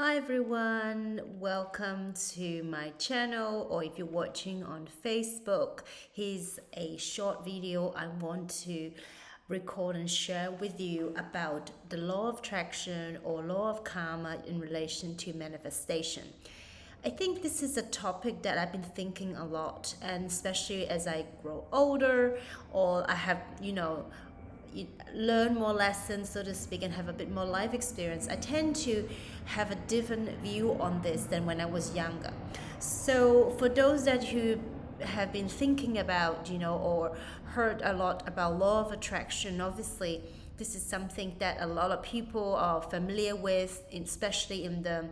Hi everyone, welcome to my channel, or if you're watching on Facebook, here's a short video I want to record and share with you about the law of attraction or law of karma in relation to manifestation. I think this is a topic that I've been thinking a lot, and especially as I grow older or I have, learn more lessons, so to speak, and have a bit more life experience, I tend to have a different view on this than when I was younger. So, for those that who have been thinking about, or heard a lot about law of attraction, obviously, this is something that a lot of people are familiar with, especially in the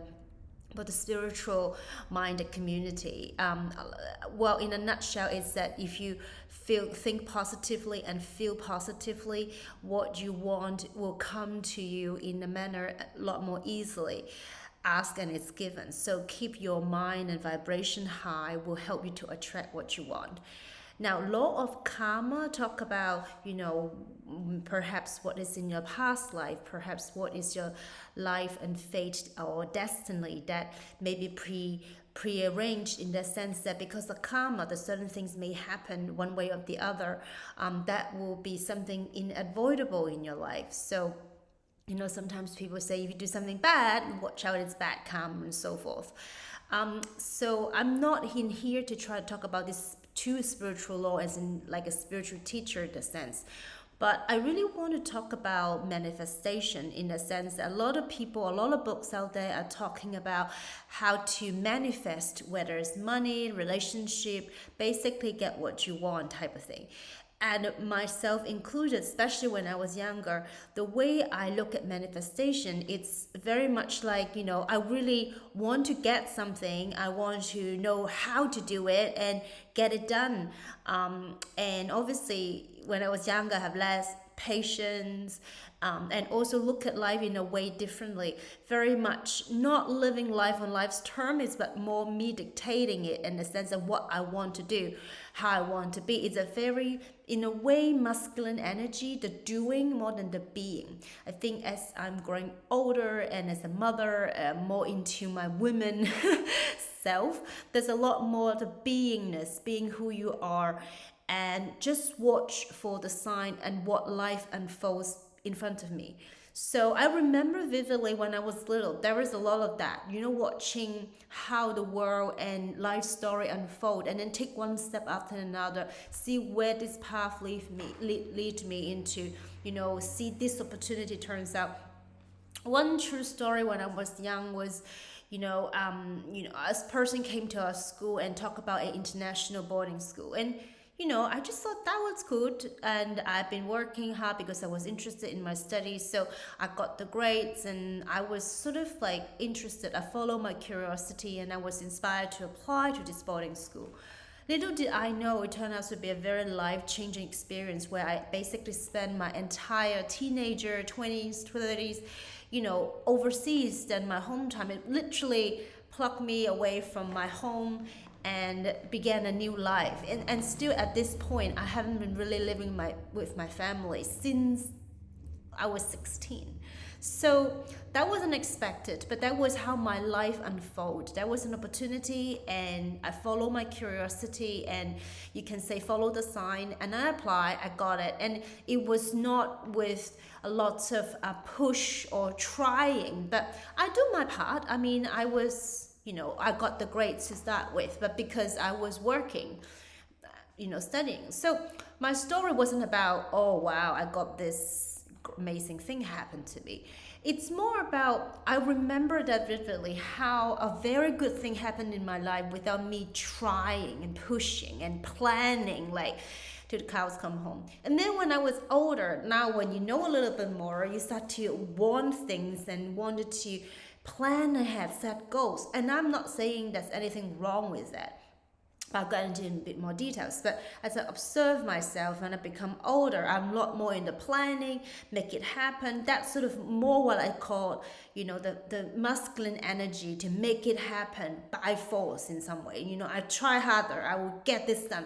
spiritual minded community. Well, in a nutshell, it's that if you think positively and feel positively, what you want will come to you in a manner a lot more easily. Ask and it's given. So keep your mind and vibration high will help you to attract what you want. Now, law of karma talk about, perhaps what is in your past life, perhaps what is your life and fate or destiny that may be prearranged in the sense that because of karma, the certain things may happen one way or the other. That will be something unavoidable in your life. So sometimes people say if you do something bad, watch out, it's bad karma and so forth. So I'm not in here to try to talk about this true spiritual law as in like a spiritual teacher in a sense. But I really want to talk about manifestation in the sense that a lot of people, a lot of books out there are talking about how to manifest, whether it's money, relationship, basically get what you want type of thing, and myself included, especially when I was younger, the way I look at manifestation, it's very much like, I really want to get something. I want to know how to do it and get it done. And obviously, when I was younger, I have less patience, and also look at life in a way differently. Very much not living life on life's terms, but more me dictating it in the sense of what I want to do, how I want to be. It's a very, in a way, masculine energy, the doing more than the being. I think as I'm growing older and as a mother, more into my women self, there's a lot more the beingness, being who you are, and just watch for the sign and what life unfolds in front of me. So I remember vividly when I was little, there was a lot of that, watching how the world and life story unfold and then take one step after another, see where this path lead me into, see this opportunity turns out. One true story when I was young was, a person came to our school and talked about an international boarding school, and I just thought that was good, and I've been working hard because I was interested in my studies, so I got the grades, and I was sort of like interested. I followed my curiosity, and I was inspired to apply to this boarding school. Little did I know it turned out to be a very life-changing experience where I basically spent my entire teenager, 20s, 30s, overseas than my hometown. It literally plucked me away from my home and began a new life. And still at this point, I haven't been really living with my family since I was 16. So that wasn't expected, but that was how my life unfolded. That was an opportunity, and I follow my curiosity, and you can say follow the sign, and I apply. I got it, and it was not with a lot of push or trying, but I do my part. I mean, I was, I got the grades to start with, but because I was working, studying. So my story wasn't about, oh wow, I got this amazing thing happened to me. It's more about, I remember that vividly, how a very good thing happened in my life without me trying and pushing and planning, like till the cows come home. And then when I was older, now when you know a little bit more, you start to want things and wanted to plan ahead, set goals. And I'm not saying there's anything wrong with that. I'll go into a bit more details. But as I observe myself and I become older, I'm a lot more into planning, make it happen. That's sort of more what I call, the masculine energy to make it happen by force in some way. I try harder, I will get this done.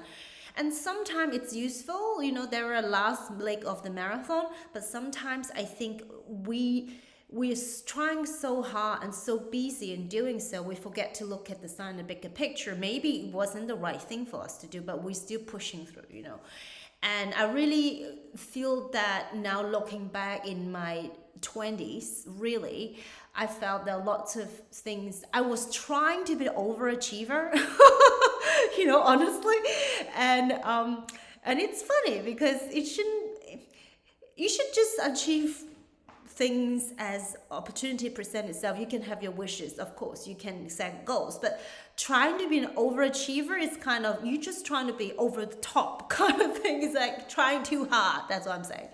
And sometimes it's useful, there are last leg of the marathon, but sometimes I think we we're trying so hard and so busy in doing so, we forget to look at the sign, the bigger picture. Maybe it wasn't the right thing for us to do, but we're still pushing through, And I really feel that now, looking back in my 20s, really, I felt there are lots of things. I was trying to be an overachiever, honestly. And it's funny because you should just achieve things as opportunity present itself. You can have your wishes, of course, you can set goals, but trying to be an overachiever is kind of, you just trying to be over the top kind of thing. It's like trying too hard. That's what I'm saying.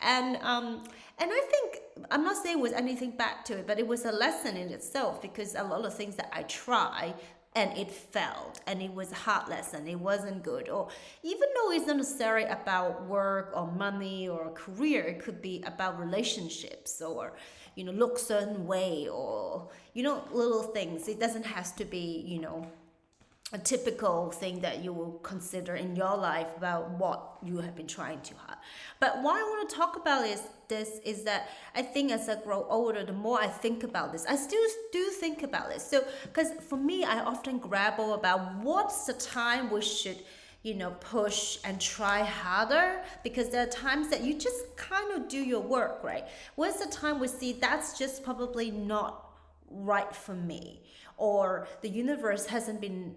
And I think, I'm not saying it was anything bad to it, but it was a lesson in itself, because a lot of things that I try and it failed, and it was a hard lesson, it wasn't good. Or even though it's not necessarily about work or money or career, it could be about relationships, or look certain way, or little things. It doesn't have to be a typical thing that you will consider in your life about what you have been trying too hard. But why I want to talk about this is that I think as I grow older, the more I think about this, I still do think about this. So, because for me, I often grapple about what's the time we should push and try harder, because there are times that you just kind of do your work, right? Where's the time we see that's just probably not right for me, or the universe hasn't been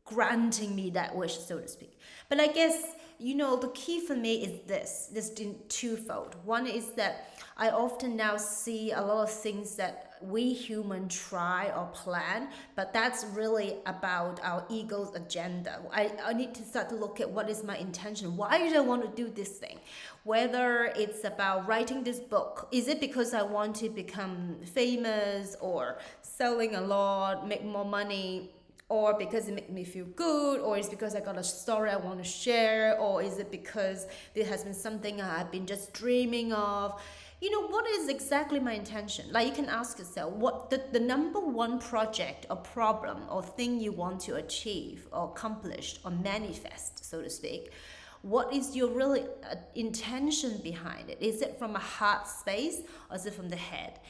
granting me that wish, so to speak. But I guess, the key for me is this twofold. One is that I often now see a lot of things that we humans try or plan, but that's really about our ego's agenda. I need to start to look at what is my intention. Why do I want to do this thing? Whether it's about writing this book, is it because I want to become famous or selling a lot, make more money, or because it makes me feel good, or is it because I got a story I want to share, or is it because there has been something I've been just dreaming of? What is exactly my intention? Like, you can ask yourself, what the number one project or problem or thing you want to achieve or accomplish or manifest, so to speak. What is your really intention behind it? Is it from a heart space, or is it from the head?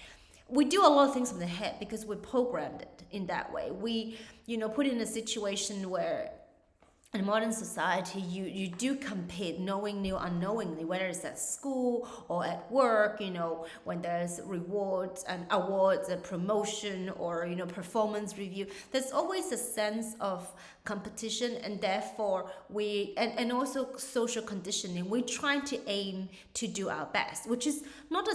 We do a lot of things from the head because we programmed it in that way. We, put in a situation where in modern society, you do compete knowingly or unknowingly, whether it's at school or at work, when there's rewards and awards and promotion, or, performance review. There's always a sense of competition, and therefore and also social conditioning. We're trying to aim to do our best, which is not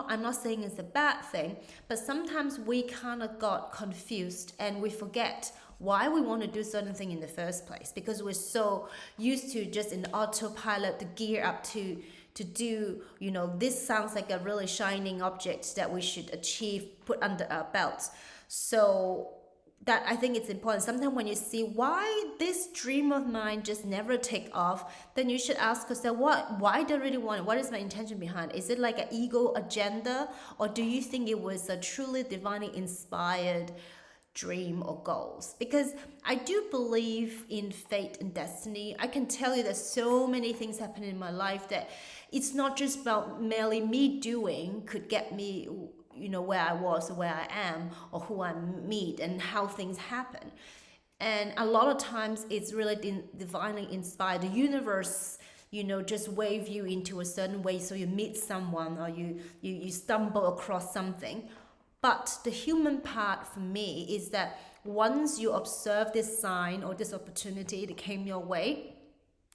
I'm not saying it's a bad thing, but sometimes we kind of got confused and we forget why we want to do certain thing in the first place, because we're so used to just in autopilot to gear up to do, this sounds like a really shining object that we should achieve, put under our belts. So that, I think it's important. Sometimes when you see why this dream of mine just never take off, then you should ask yourself, why do I really want it? What is my intention behind it? Is it like an ego agenda, or do you think it was a truly divinely inspired dream or goals? Because I do believe in fate and destiny. I can tell you there's so many things happening in my life that it's not just about merely me doing could get me where I was or where I am, or who I meet and how things happen. And a lot of times it's really divinely inspired. The universe just wave you into a certain way, so you meet someone, or you stumble across something. But the human part for me is that once you observe this sign or this opportunity that came your way,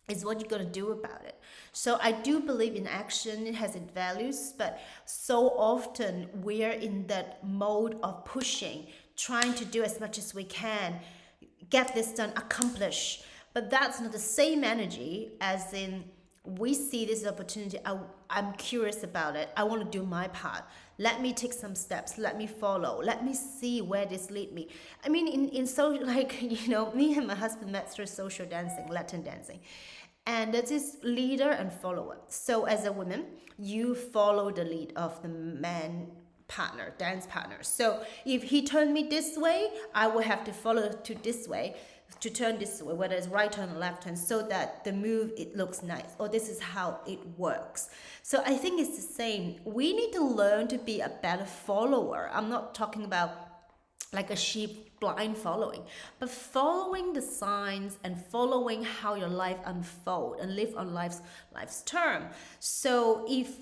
is what you're going to do about it. So I do believe in action. It has its values, but so often we're in that mode of pushing, trying to do as much as we can, get this done, accomplish. But that's not the same energy as in, we see this opportunity, I'm curious about it, I want to do my part. Let me take some steps, let me follow, let me see where this lead me. I mean, in social, me and my husband met through social dancing, Latin dancing. And that is leader and follower. So as a woman, you follow the lead of the man partner, dance partner. So if he turned me this way, I will have to follow to this way, to turn this way, whether it's right turn or left turn, so that the move, it looks nice, or this is how it works. So I think it's the same. We need to learn to be a better follower. I'm not talking about like a sheep blind following, but following the signs and following how your life unfold and live on life's term. So if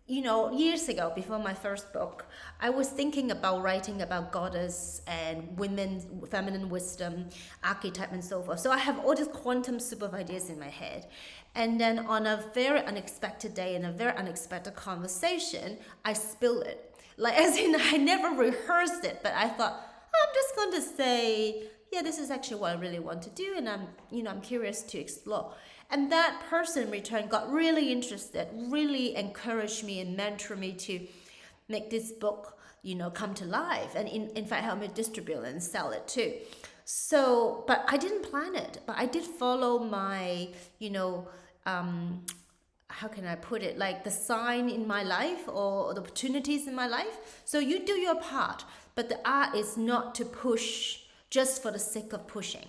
years ago, before my first book, I was thinking about writing about goddess and women, feminine wisdom, archetype, and so forth. So I have all these quantum soup of ideas in my head. And then on a very unexpected day, in a very unexpected conversation, I spilled it. Like, as in, I never rehearsed it, but I thought, I'm just going to say, yeah, this is actually what I really want to do, and I'm curious to explore. And that person in return got really interested, really encouraged me and mentored me to make this book, come to life, and in fact help me distribute and sell it too. So, but I didn't plan it, but I did follow my, how can I put it, like the sign in my life or the opportunities in my life. So you do your part, but the art is not to push just for the sake of pushing.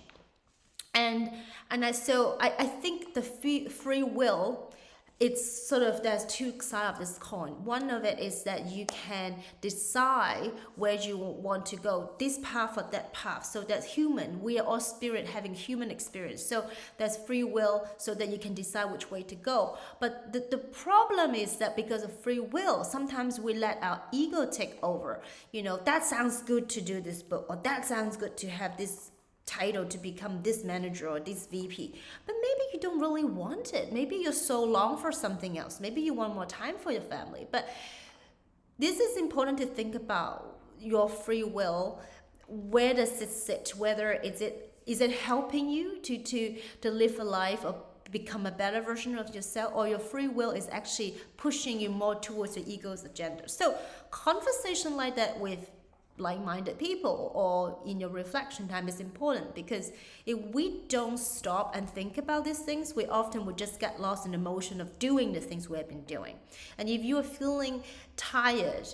And I think the free will, it's sort of, there's two sides of this coin. One of it is that you can decide where you want to go, this path or that path. So that's human. We are all spirit having human experience. So there's free will, so that you can decide which way to go. But the problem is that because of free will, sometimes we let our ego take over. That sounds good to do this book, or that sounds good to have this title to become this manager or this VP, but maybe you don't really want it. Maybe you're so long for something else. Maybe you want more time for your family. But this is important to think about your free will. Where does it sit? Whether is it helping you to live a life or become a better version of yourself, or your free will is actually pushing you more towards your ego's agenda. So conversation like that with like-minded people or in your reflection time is important, because if we don't stop and think about these things, we often would just get lost in the motion of doing the things we have been doing. And if you are feeling tired,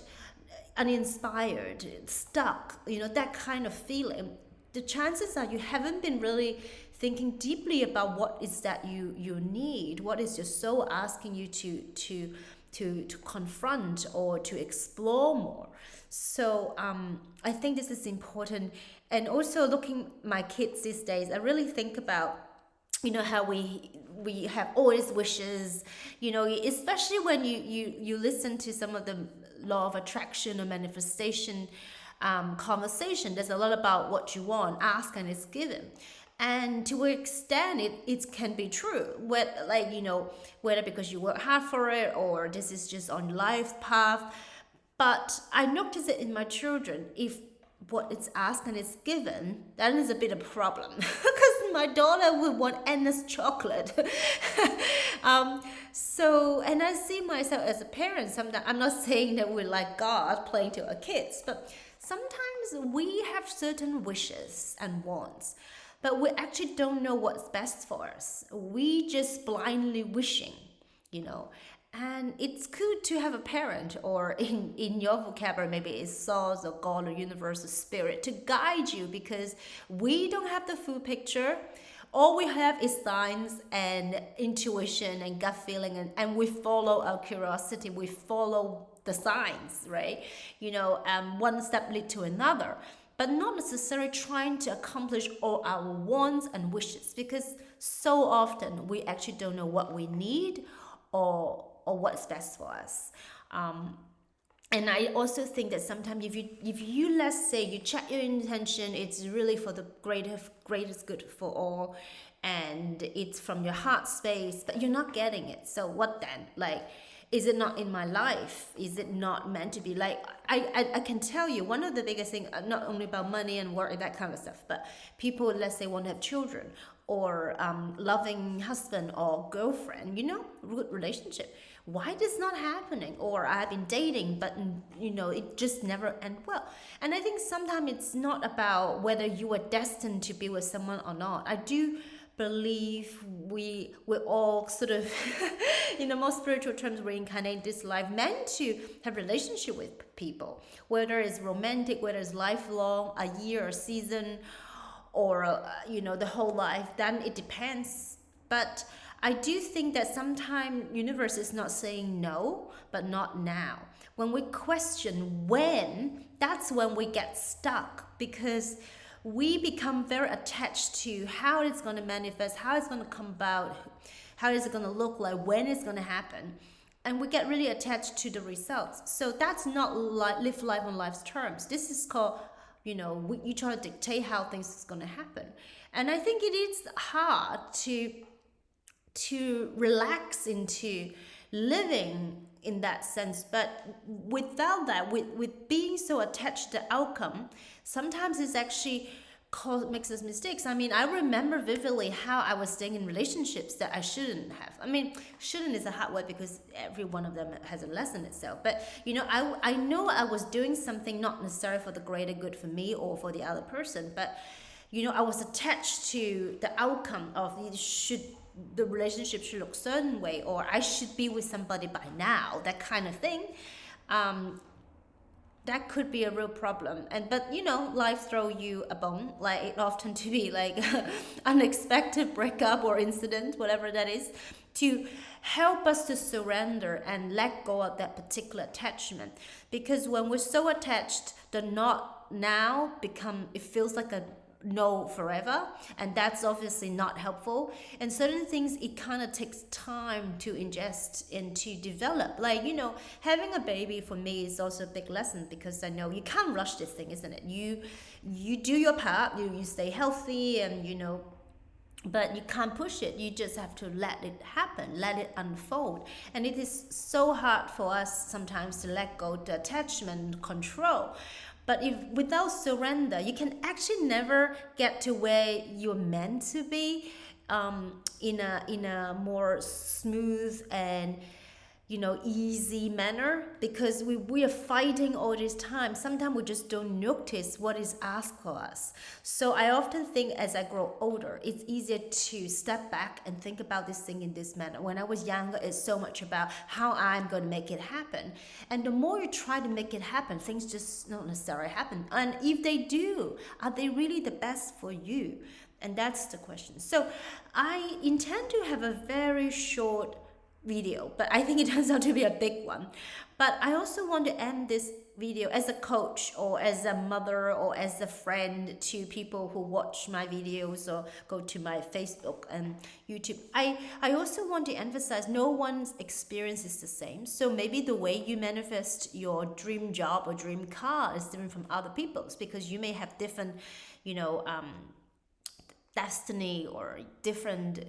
uninspired, stuck, that kind of feeling, the chances are you haven't been really thinking deeply about what is that you need, what is your soul asking you to confront or to explore more. So I think this is important. And also looking my kids these days, I really think about how we have all these wishes, especially when you listen to some of the law of attraction or manifestation conversation. There's a lot about what you want, ask and it's given. And to an extent, it can be true. Whether because you work hard for it, or this is just on life path. But I notice it in my children. If what it's asked and it's given, that is a bit of a problem. Because my daughter would want endless chocolate. And I see myself as a parent. Sometimes, I'm not saying that we're like God playing to our kids, but sometimes we have certain wishes and wants, but we actually don't know what's best for us. We just blindly wishing, And it's good to have a parent, or in your vocabulary, maybe it's source or God or universe or spirit, to guide you, because we don't have the full picture. All we have is signs and intuition and gut feeling, and we follow our curiosity. We follow the signs, right? One step lead to another, but not necessarily trying to accomplish all our wants and wishes, because so often we actually don't know what we need or what's best for us. And I also think that sometimes if you let's say you check your intention, it's really for the greatest good for all, and it's from your heart space, but you're not getting it. So what then? Is it not in my life? Is it not meant to be? I can tell you, one of the biggest things, not only about money and work and that kind of stuff, but people, let's say, want to have children, or loving husband or girlfriend, good relationship. Why is this not happening? Or I've been dating, but it just never end well. And I think sometimes it's not about whether you are destined to be with someone or not. I do believe we're all sort of in the more spiritual terms reincarnate this life meant to have relationship with people, whether it's romantic, whether it's lifelong, a year or season, or the whole life. Then it depends. But I do think that sometimes universe is not saying no, but not now. When we question when, that's when we get stuck, because we become very attached to how it's going to manifest, how it's going to come about, how is it going to look like, when it's going to happen. And we get really attached to the results. So that's not live life on life's terms. This is called, you try to dictate how things is going to happen. And I think it is hard to relax into living in that sense. But without that, with being so attached to the outcome, sometimes it's actually makes us mistakes. I mean, I remember vividly how I was staying in relationships that I shouldn't have. I mean, shouldn't is a hard word because every one of them has a lesson itself. But, I know I was doing something not necessarily for the greater good for me or for the other person, but, I was attached to the outcome of the relationship should look certain way, or I should be with somebody by now, that kind of thing. That could be a real problem. But life throw you a bone, like it often to be like unexpected breakup or incident, whatever that is, to help us to surrender and let go of that particular attachment. Because when we're so attached, the not now it feels like a no forever, and that's obviously not helpful. And certain things, it kind of takes time to ingest and to develop, like having a baby for me is also a big lesson, because I know you can't rush this thing, isn't it? You do your part, you stay healthy, and but you can't push it. You just have to let it happen, let it unfold. And it is so hard for us sometimes to let go the attachment control. But if without surrender, you can actually never get to where you're meant to be, in a more smooth and easy manner, because we are fighting all this time. Sometimes we just don't notice what is asked for us. So I often think as I grow older, it's easier to step back and think about this thing in this manner. When I was younger, it's so much about how I'm going to make it happen. And the more you try to make it happen, things just don't necessarily happen. And if they do, are they really the best for you? And that's the question. So I intend to have a very short video, but I think it turns out to be a big one. But I also want to end this video as a coach or as a mother or as a friend to people who watch my videos or go to my Facebook and YouTube. I also want to emphasize no one's experience is the same. So maybe the way you manifest your dream job or dream car is different from other people's, because you may have different destiny or different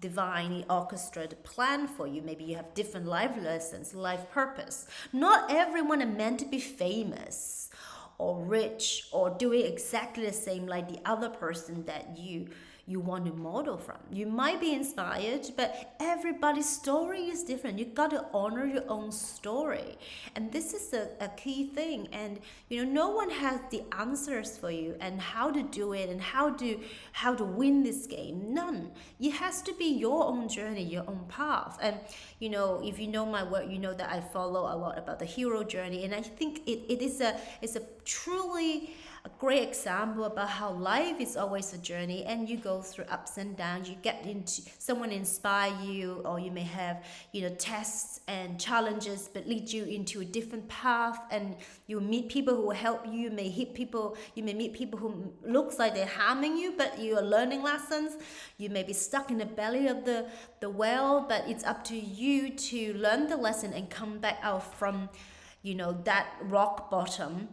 divinely orchestrated plan for you. Maybe you have different life lessons, life purpose. Not everyone is meant to be famous or rich or doing exactly the same like the other person that you want to model from. You might be inspired, but everybody's story is different. You got to honor your own story. And this is a key thing. And no one has the answers for you and how to do it and how to win this game. None. It has to be your own journey, your own path. And if you know my work, you know that I follow a lot about the hero journey. And I think it's a truly a great example about how life is always a journey, and you go through ups and downs. You get into someone inspire you, or you may have tests and challenges but lead you into a different path, and you meet people who will help you. You may meet people who looks like they're harming you, but you are learning lessons. You may be stuck in the belly of the well, but it's up to you to learn the lesson and come back out from that rock bottom.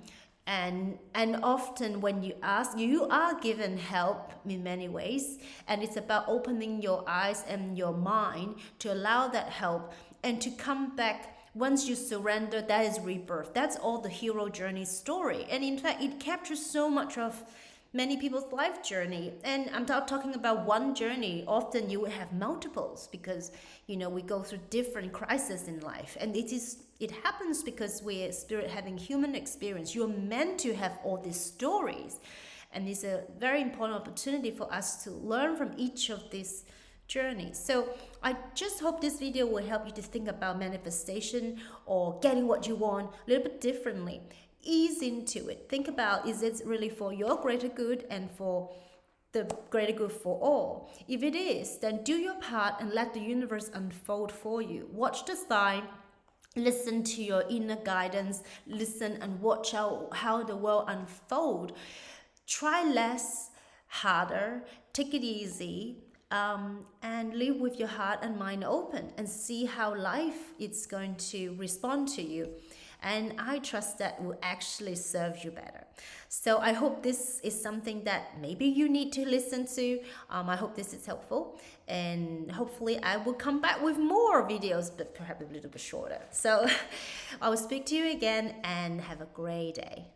And often when you ask, you are given help in many ways, and it's about opening your eyes and your mind to allow that help and to come back. Once you surrender, that is rebirth. That's all the hero journey story. And in fact, it captures so much of many people's life journey. And I'm not talking about one journey. Often you will have multiples, because we go through different crises in life, and it happens because we're spirit having human experience. You're meant to have all these stories, And it's a very important opportunity for us to learn from each of these journeys. So I just hope this video will help you to think about manifestation or getting what you want a little bit differently. Ease into it. Think about, is it really for your greater good and for the greater good for all? If it is, then do your part and let the universe unfold for you. Watch the sign, listen to your inner guidance, listen and watch how the world unfold. Try less, harder, take it easy, and live with your heart and mind open and see how life is going to respond to you. And I trust that will actually serve you better. So I hope this is something that maybe you need to listen to. I hope this is helpful, and hopefully I will come back with more videos, but perhaps a little bit shorter. So I will speak to you again, and have a great day.